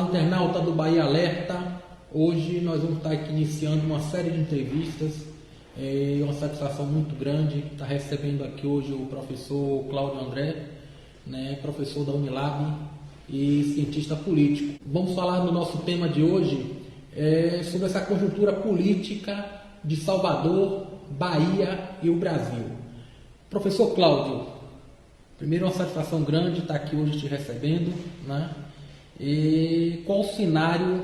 internauta do Bahia Alerta. Hoje nós vamos estar aqui iniciando uma série de entrevistas. É uma satisfação muito grande estar recebendo aqui hoje o professor Cláudio André, professor da Unilab e cientista político. Vamos falar no nosso tema de hoje sobre essa conjuntura política de Salvador, Bahia e o Brasil. Professor Cláudio, primeiro uma satisfação grande estar aqui hoje te recebendo, E qual o cenário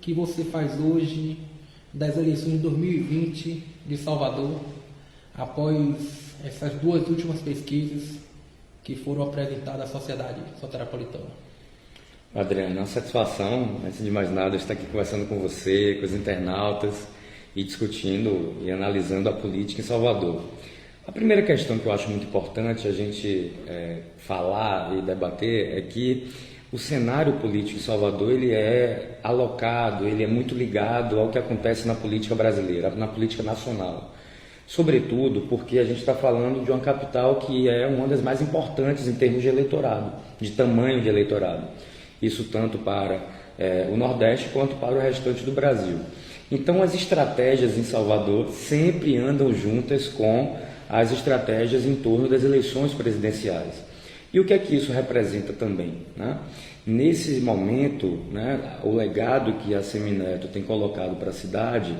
que você faz hoje das eleições de 2020 de Salvador, após essas duas últimas pesquisas que foram apresentadas à sociedade soteropolitana? Adriano, é uma satisfação, antes de mais nada, estar aqui conversando com você, com os internautas e discutindo e analisando a política em Salvador. A primeira questão que eu acho muito importante a gente falar e debater é que o cenário político em Salvador ele é alocado, ele é muito ligado ao que acontece na política brasileira, na política nacional. Sobretudo porque a gente está falando de uma capital que é uma das mais importantes em termos de eleitorado, de tamanho de eleitorado. Isso tanto para o Nordeste quanto para o restante do Brasil. Então as estratégias em Salvador sempre andam juntas com as estratégias em torno das eleições presidenciais. E o que é que isso representa também? Nesse momento, o legado que a Semineto tem colocado para a cidade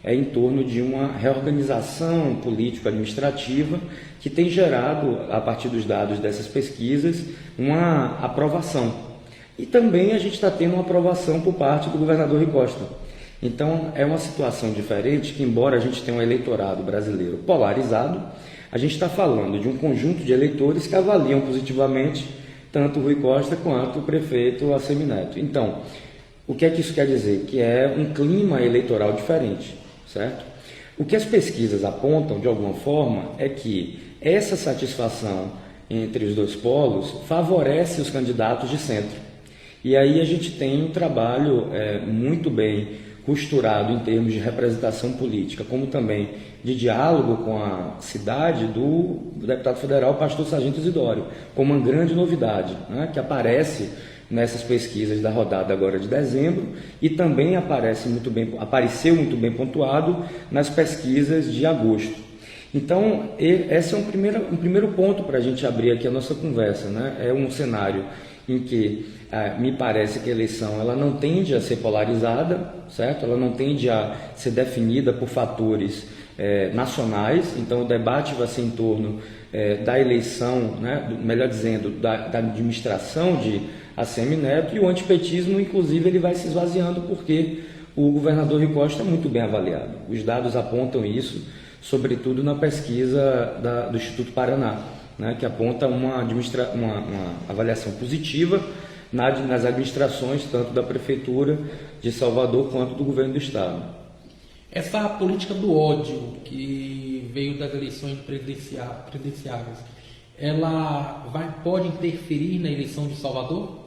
é em torno de uma reorganização político-administrativa que tem gerado, a partir dos dados dessas pesquisas, uma aprovação. E também a gente está tendo uma aprovação por parte do governador Rui Costa. Então, é uma situação diferente que, embora a gente tenha um eleitorado brasileiro polarizado, a gente está falando de um conjunto de eleitores que avaliam positivamente tanto o Rui Costa quanto o prefeito Assemineto. Então, o que é que isso quer dizer? Que é um clima eleitoral diferente, certo? O que as pesquisas apontam, de alguma forma, é que essa satisfação entre os dois polos favorece os candidatos de centro. E aí a gente tem um trabalho muito bem costurado em termos de representação política, como também de diálogo com a cidade do deputado federal Pastor Sargento Isidório, como uma grande novidade, que aparece nessas pesquisas da rodada agora de dezembro e também apareceu muito bem pontuado nas pesquisas de agosto. Então, esse é um primeiro ponto para a gente abrir aqui a nossa conversa, É um cenário em que me parece que a eleição ela não tende a ser polarizada, certo? Ela não tende a ser definida por fatores nacionais, então o debate vai ser em torno da eleição, melhor dizendo, da administração de Assemineto, e o antipetismo, inclusive, ele vai se esvaziando porque o governador Rui Costa é muito bem avaliado. Os dados apontam isso, sobretudo na pesquisa do Instituto Paraná, que aponta uma avaliação positiva nas administrações, tanto da Prefeitura de Salvador quanto do Governo do Estado. Essa política do ódio que veio das eleições presidenciais, ela pode interferir na eleição de Salvador?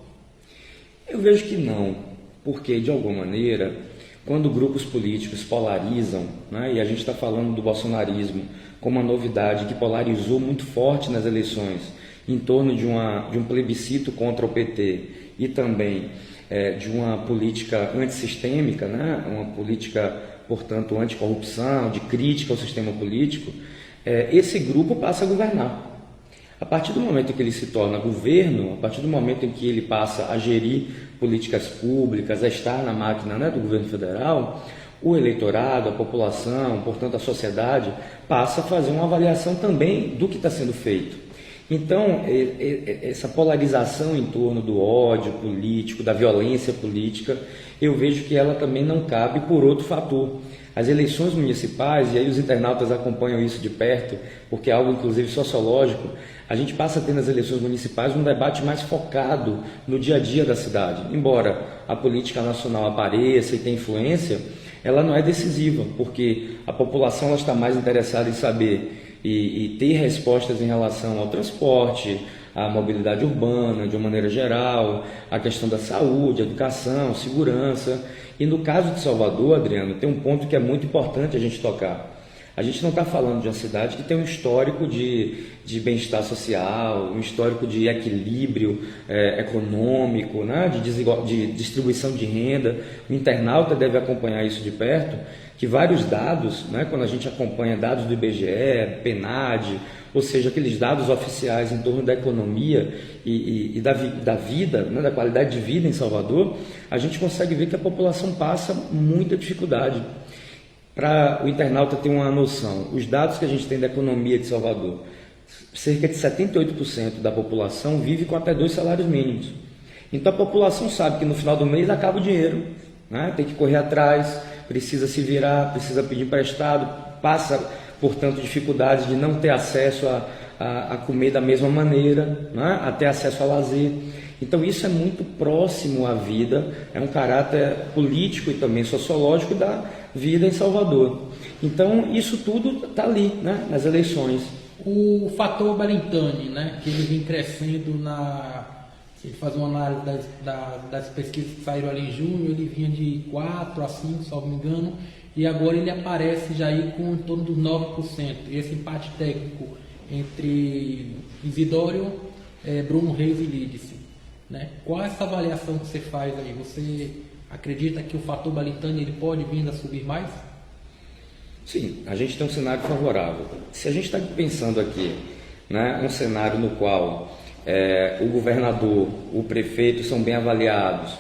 Eu vejo que não, porque, de alguma maneira, quando grupos políticos polarizam, e a gente está falando do bolsonarismo como uma novidade que polarizou muito forte nas eleições, em torno de um plebiscito contra o PT e também de uma política antissistêmica, uma política, portanto, anticorrupção, de crítica ao sistema político, esse grupo passa a governar. A partir do momento em que ele se torna governo, a partir do momento em que ele passa a gerir políticas públicas, a estar na máquina do governo federal, o eleitorado, a população, portanto a sociedade, passa a fazer uma avaliação também do que está sendo feito. Então, essa polarização em torno do ódio político, da violência política, eu vejo que ela também não cabe por outro fator. As eleições municipais, e aí os internautas acompanham isso de perto, porque é algo inclusive sociológico, a gente passa a ter nas eleições municipais um debate mais focado no dia a dia da cidade. Embora a política nacional apareça e tenha influência, ela não é decisiva, porque a população ela está mais interessada em saber e ter respostas em relação ao transporte, à mobilidade urbana de uma maneira geral, à questão da saúde, educação, segurança. E no caso de Salvador, Adriano, tem um ponto que é muito importante a gente tocar. A gente não está falando de uma cidade que tem um histórico de bem-estar social, um histórico de equilíbrio econômico, né? De distribuição de renda. O internauta deve acompanhar isso de perto, que vários dados, né? Quando a gente acompanha dados do IBGE, PNAD, ou seja, aqueles dados oficiais em torno da economia e da vida, né? Da qualidade de vida em Salvador, a gente consegue ver que a população passa muita dificuldade. Para o internauta ter uma noção, os dados que a gente tem da economia de Salvador, cerca de 78% da população vive com até 2 salários mínimos. Então a população sabe que no final do mês acaba o dinheiro, né? Tem que correr atrás, precisa se virar, precisa pedir emprestado, passa, portanto, dificuldades de não ter acesso a comer da mesma maneira, né? A ter acesso a lazer. Então isso é muito próximo à vida, é um caráter político e também sociológico da vida em Salvador. Então isso tudo está ali, né? Nas eleições. O fator Belintani, né? Que ele vem crescendo se ele fazer uma análise das pesquisas que saíram ali em junho, ele vinha de 4 a 5, se não me engano, e agora ele aparece já aí com em torno dos 9%. E esse empate técnico entre Isidório, Bruno Reis e Lídice, né? Qual é essa avaliação que você faz aí? Você acredita que o fator Belintani ele pode vir a subir mais? Sim, a gente tem um cenário favorável. Se a gente está pensando aqui, né, um cenário no qual o governador, o prefeito são bem avaliados,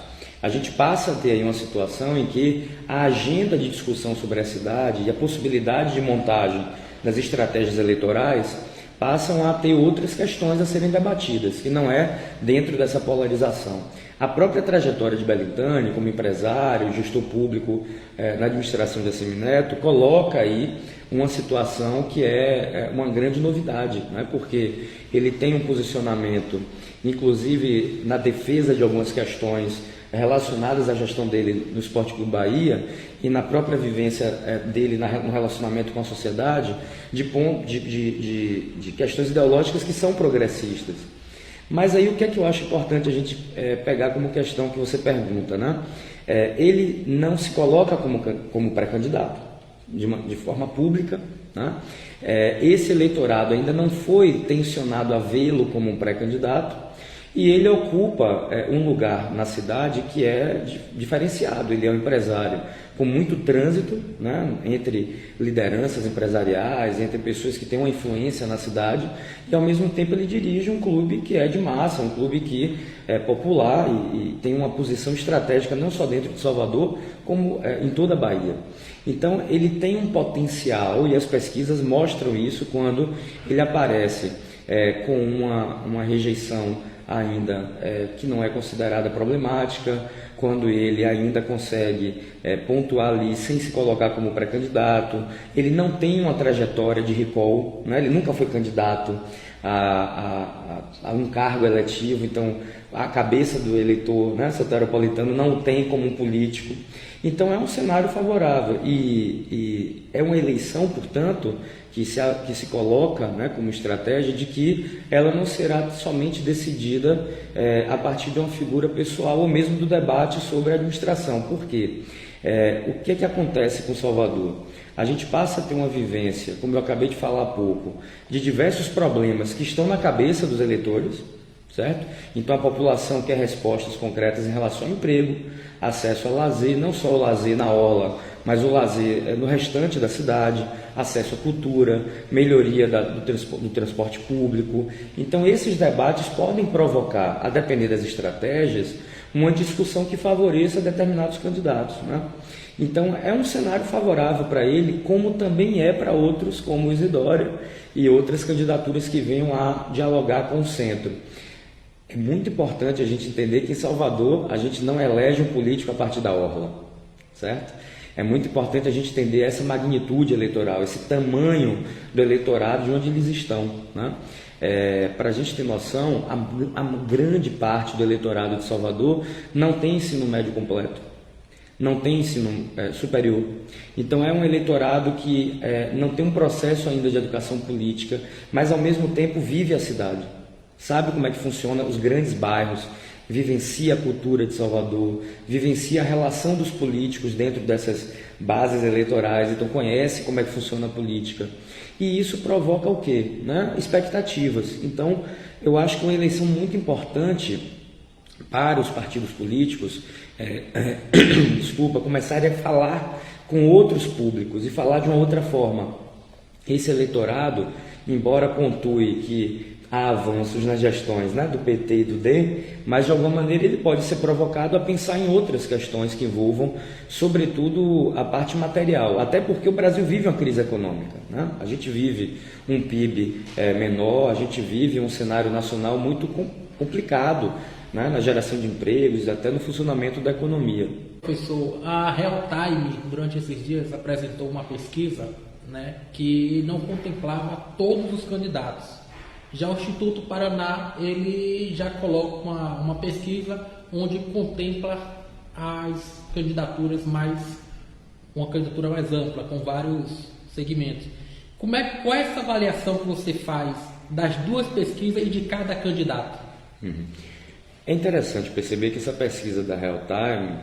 a gente passa a ter aí uma situação em que a agenda de discussão sobre a cidade e a possibilidade de montagem das estratégias eleitorais passam a ter outras questões a serem debatidas, que não é dentro dessa polarização. A própria trajetória de Belintani, como empresário, gestor público na administração de Assemineto, coloca aí uma situação que é uma grande novidade, né? Porque ele tem um posicionamento, inclusive na defesa de algumas questões relacionadas à gestão dele no Esporte Clube Bahia e na própria vivência dele no relacionamento com a sociedade, de questões ideológicas que são progressistas. Mas aí o que é que eu acho importante a gente pegar como questão que você pergunta, né? Ele não se coloca como pré-candidato de forma pública, né? Esse eleitorado ainda não foi tensionado a vê-lo como um pré-candidato, e ele ocupa um lugar na cidade que é diferenciado. Ele é um empresário com muito trânsito, né, entre lideranças empresariais, entre pessoas que têm uma influência na cidade, e ao mesmo tempo ele dirige um clube que é de massa, um clube que é popular e tem uma posição estratégica não só dentro de Salvador, como em toda a Bahia. Então ele tem um potencial, e as pesquisas mostram isso quando ele aparece com uma rejeição ainda que não é considerada problemática, quando ele ainda consegue pontuar ali sem se colocar como pré-candidato. Ele não tem uma trajetória de recall, né? Ele nunca foi candidato a um cargo eletivo, então a cabeça do eleitor, né, soteropolitano não o tem como um político. Então é um cenário favorável e é uma eleição, portanto, que se coloca, né, como estratégia de que ela não será somente decidida a partir de uma figura pessoal ou mesmo do debate sobre a administração. Por quê? O que acontece com Salvador? A gente passa a ter uma vivência, como eu acabei de falar há pouco, de diversos problemas que estão na cabeça dos eleitores, certo? Então a população quer respostas concretas em relação ao emprego, acesso a lazer, não só o lazer na orla, mas o lazer no restante da cidade, acesso à cultura, melhoria do transporte público. Então esses debates podem provocar, a depender das estratégias, uma discussão que favoreça determinados candidatos, né? Então é um cenário favorável para ele, como também é para outros, como o Isidório e outras candidaturas que venham a dialogar com o centro. É muito importante a gente entender que em Salvador a gente não elege um político a partir da orla, certo? É muito importante a gente entender essa magnitude eleitoral, esse tamanho do eleitorado de onde eles estão, né? Para a gente ter noção, a grande parte do eleitorado de Salvador não tem ensino médio completo, não tem ensino superior. Então é um eleitorado que não tem um processo ainda de educação política, mas ao mesmo tempo vive a cidade, sabe como é que funciona os grandes bairros, vivencia a cultura de Salvador, vivencia a relação dos políticos dentro dessas bases eleitorais, então conhece como é que funciona a política. E isso provoca o quê? Né? Expectativas. Então, eu acho que uma eleição muito importante para os partidos políticos, começarem a falar com outros públicos e falar de uma outra forma. Esse eleitorado, embora pontue que há avanços nas gestões, né, do PT e do DEM, mas de alguma maneira ele pode ser provocado a pensar em outras questões que envolvam, sobretudo, a parte material, até porque o Brasil vive uma crise econômica, né? A gente vive um PIB menor, a gente vive um cenário nacional muito complicado, né, na geração de empregos, até no funcionamento da economia. Professor, a Real Time, durante esses dias, apresentou uma pesquisa, né, que não contemplava todos os candidatos. Já o Instituto Paraná, ele já coloca uma pesquisa onde contempla as candidaturas uma candidatura mais ampla, com vários segmentos. Qual é essa avaliação que você faz das duas pesquisas e de cada candidato? É interessante perceber que essa pesquisa da Real Time,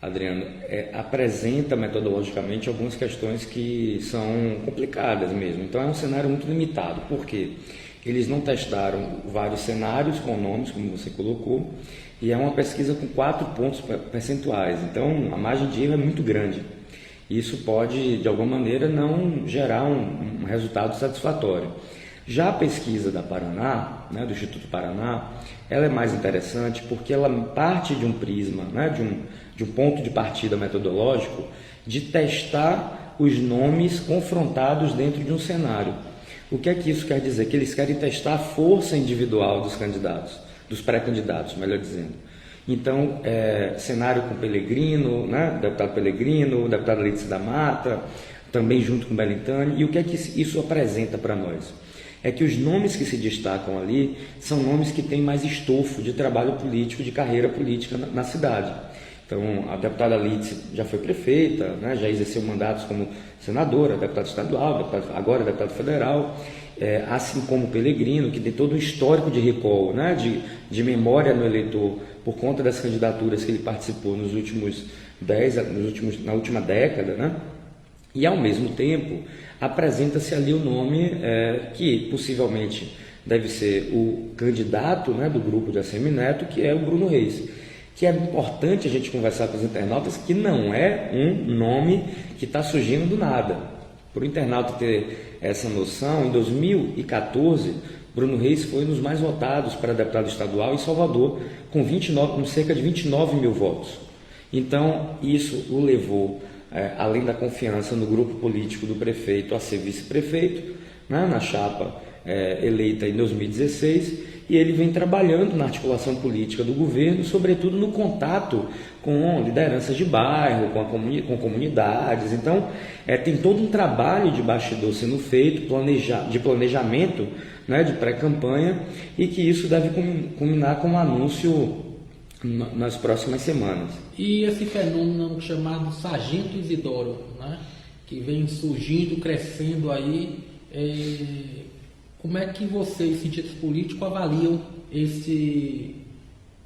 Adriano, apresenta metodologicamente algumas questões que são complicadas mesmo. Então é um cenário muito limitado. Por quê? Eles não testaram vários cenários com nomes, como você colocou, e é uma pesquisa com 4 pontos percentuais. Então a margem de erro é muito grande. Isso pode, de alguma maneira, não gerar um resultado satisfatório. Já a pesquisa da Paraná, né, do Instituto Paraná, ela é mais interessante porque ela parte de um prisma, né, de um ponto de partida metodológico, de testar os nomes confrontados dentro de um cenário. O que é que isso quer dizer? Que eles querem testar a força individual dos candidatos, dos pré-candidatos, melhor dizendo. Então, cenário com Pellegrino, né, deputado Pellegrino, deputado Letícia da Mata, também junto com Belintani. E o que é que isso apresenta para nós? É que os nomes que se destacam ali são nomes que têm mais estofo de trabalho político, de carreira política na cidade. Então, a deputada Lídice já foi prefeita, né, já exerceu mandatos como senadora, deputada estadual, agora deputada federal, assim como o Pellegrino, que tem todo um histórico de recall, né, de memória no eleitor, por conta das candidaturas que ele participou na última década, né? E, ao mesmo tempo, apresenta-se ali o nome que possivelmente deve ser o candidato, né, do grupo de ACM Neto, que é o Bruno Reis. Que é importante a gente conversar com os internautas que não é um nome que está surgindo do nada. Para o internauta ter essa noção, em 2014, Bruno Reis foi um dos mais votados para deputado estadual em Salvador, com cerca de 29 mil votos. Então, isso o levou, além da confiança no grupo político do prefeito, a ser vice-prefeito, né, na chapa eleita em 2016, e ele vem trabalhando na articulação política do governo, sobretudo no contato com lideranças de bairro, com comunidades. Então, tem todo um trabalho de bastidor sendo feito, de planejamento, né, de pré-campanha, e que isso deve culminar com um anúncio nas próximas semanas. E esse fenômeno chamado Sargento Isidoro, né, que vem surgindo, crescendo aí, como é que vocês, cientistas políticos, avaliam esse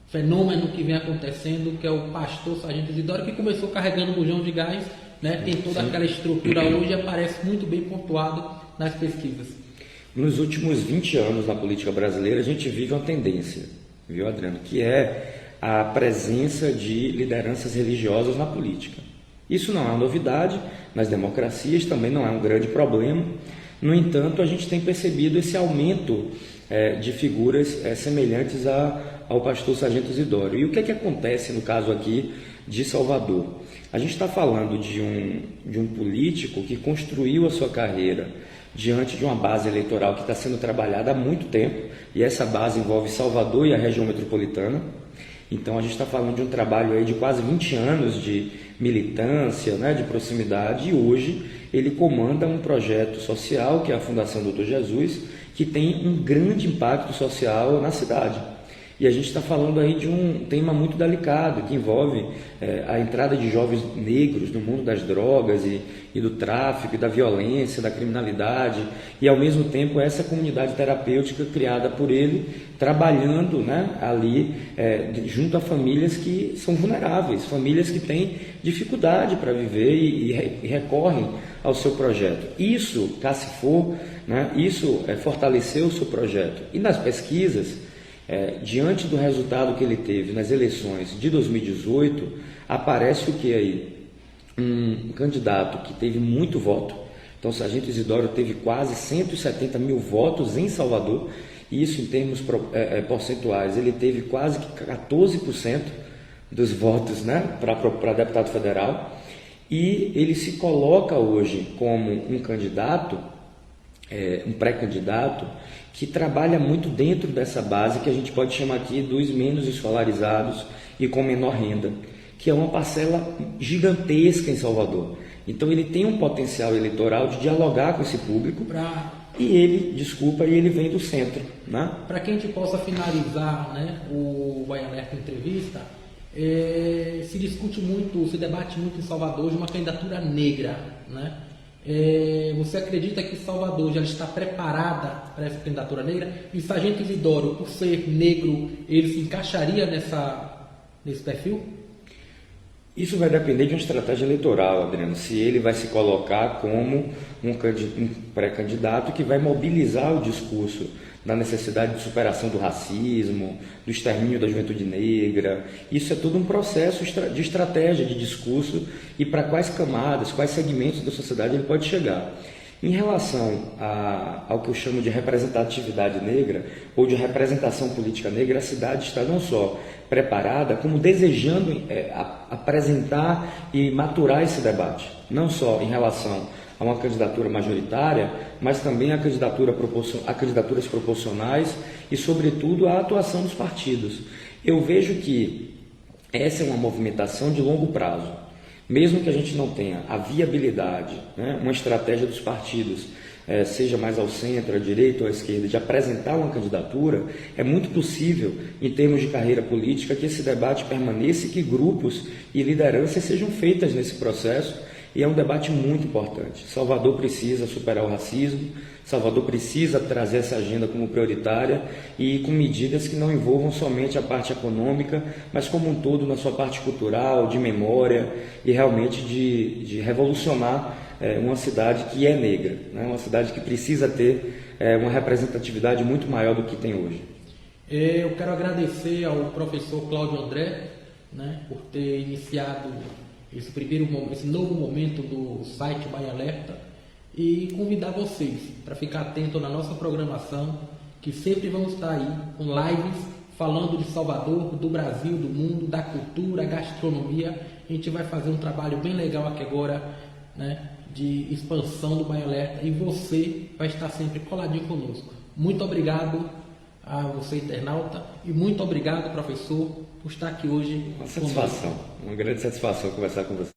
fenômeno que vem acontecendo, que é o pastor Sargento Isidoro, que começou carregando bujão de gás, né, tem toda aquela estrutura hoje e aparece muito bem pontuado nas pesquisas? Nos últimos 20 anos na política brasileira, a gente vive uma tendência, viu, Adriano, que é a presença de lideranças religiosas na política. Isso não é uma novidade, nas democracias também não é um grande problema. No entanto, a gente tem percebido esse aumento de figuras semelhantes ao pastor Sargento Isidoro. E o que é que acontece no caso aqui de Salvador? A gente está falando de um político que construiu a sua carreira diante de uma base eleitoral que está sendo trabalhada há muito tempo, e essa base envolve Salvador e a região metropolitana. Então, a gente está falando de um trabalho aí de quase 20 anos de militância, né, de proximidade, e hoje ele comanda um projeto social, que é a Fundação Doutor Jesus, que tem um grande impacto social na cidade. E a gente está falando aí de um tema muito delicado, que envolve a entrada de jovens negros no mundo das drogas e do tráfico, e da violência, da criminalidade, e ao mesmo tempo essa comunidade terapêutica criada por ele, trabalhando, né, ali junto a famílias que são vulneráveis, famílias que têm dificuldade para viver e recorrem ao seu projeto. Isso cacifou, né, isso fortaleceu o seu projeto. E nas pesquisas, diante do resultado que ele teve nas eleições de 2018, aparece o que aí? Um candidato que teve muito voto. Então, o Sargento Isidoro teve quase 170 mil votos em Salvador, e isso em termos percentuais, ele teve quase que 14% dos votos, né, para deputado federal, e ele se coloca hoje como um candidato, um pré-candidato, que trabalha muito dentro dessa base que a gente pode chamar aqui dos menos escolarizados e com menor renda, que é uma parcela gigantesca em Salvador. Então ele tem um potencial eleitoral de dialogar com esse público e ele vem do centro, né? Para que a gente possa finalizar, né, o Bahia Alerta entrevista, se discute muito, se debate muito em Salvador de uma candidatura negra, né? Você acredita que Salvador já está preparada para essa candidatura negra? E o Sargento Isidoro, por ser negro, ele se encaixaria nesse perfil? Isso vai depender de uma estratégia eleitoral, Adriano, se ele vai se colocar como um pré-candidato que vai mobilizar o discurso da necessidade de superação do racismo, do extermínio da juventude negra. Isso é todo um processo de estratégia, de discurso, e para quais camadas, quais segmentos da sociedade ele pode chegar. Em relação ao que eu chamo de representatividade negra, ou de representação política negra, a cidade está não só preparada, como desejando apresentar e maturar esse debate, não só em relação a uma candidatura majoritária, mas também a candidaturas proporcionais e, sobretudo, a atuação dos partidos. Eu vejo que essa é uma movimentação de longo prazo. Mesmo que a gente não tenha a viabilidade, né, uma estratégia dos partidos, seja mais ao centro, à direita ou à esquerda, de apresentar uma candidatura, é muito possível, em termos de carreira política, que esse debate permaneça e que grupos e lideranças sejam feitas nesse processo. E é um debate muito importante. Salvador precisa superar o racismo, Salvador precisa trazer essa agenda como prioritária e com medidas que não envolvam somente a parte econômica, mas como um todo na sua parte cultural, de memória e realmente de revolucionar uma cidade que é negra, né? Uma cidade que precisa ter uma representatividade muito maior do que tem hoje. Eu quero agradecer ao professor Cláudio André, né, por ter iniciado esse novo momento do site Bahia Alerta e convidar vocês para ficar atento na nossa programação, que sempre vamos estar aí com lives falando de Salvador, do Brasil, do mundo, da cultura, gastronomia. A gente vai fazer um trabalho bem legal aqui agora, né, de expansão do Bahia Alerta, e você vai estar sempre coladinho conosco. Muito obrigado a você, internauta, e muito obrigado, professor, por estar aqui hoje. Uma satisfação, uma grande satisfação conversar com você.